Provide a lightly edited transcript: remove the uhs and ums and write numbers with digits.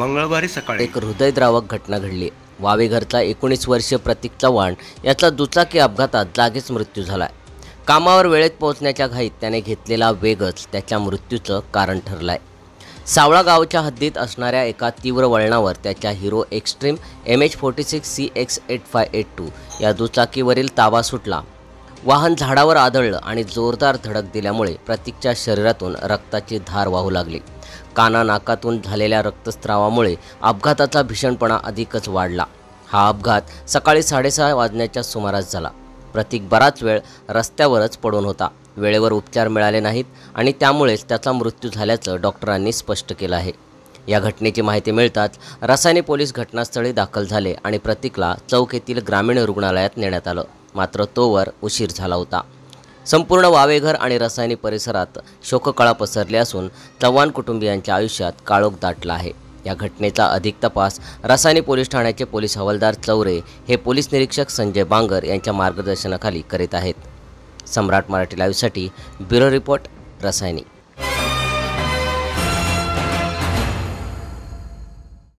मंगळवारी सकाळी एक हृदयद्रावक घटना घडली। वावेघरचा 19 वर्षीय प्रतीक चव्हाण याचा दुचाकी अपघातात जागीच मृत्यू झालाय। कामावर वेळेत पोहोचण्याच्या घाईत त्याने घेतलेला वेगच त्याच्या मृत्यूचं कारण ठरलाय। सावळा गावच्या हद्दीत असणाऱ्या एका तीव्र वळणावर त्याच्या हिरो एक्स्ट्रीम MH46 CX8582 या दुचाकीवरील ताबा सुटला। वाहन झाडावर आदळलं आणि जोरदार धडक दिल्यामुळे प्रतीकच्या शरीरातून रक्ताची धार वाहू लागली। काना नाकातून झालेल्या रक्तस्रावामुळे अपघाताचा भीषणपणा अधिकच वाढला। हा अपघात सकाळी 6:30 वाजण्याच्या सुमारास झाला। प्रतीक बराच वेळ रस्त्यावरच पडून होता। वेळेवर उपचार मिळाले नाहीत आणि त्यामुळेच त्याचा मृत्यू झाल्याचं डॉक्टरांनी स्पष्ट केलं आहे। या घटनेची माहिती मिळताच रसायनी पोलीस घटनास्थळी दाखल झाले आणि प्रतीकला चौक येथील ग्रामीण रुग्णालयात नेण्यात आलं, मात्र तोवर उशीर झाला होता। संपूर्ण वावेघर आणि रसायनी परिसरात शोककळा पसरली असून चव्हाण कुटुंबियांच्या आयुष्यात काळोख दाटला आहे। या घटनेचा अधिक तपास रसायनी पोलीस ठाण्याचे पोलीस हवालदार चौरे हे पोलीस निरीक्षक संजय बांगर यांच्या मार्गदर्शनाखाली करीत आहेत। सम्राट मराठी लाईव्हसाठी ब्युरो रिपोर्ट, रसायनी।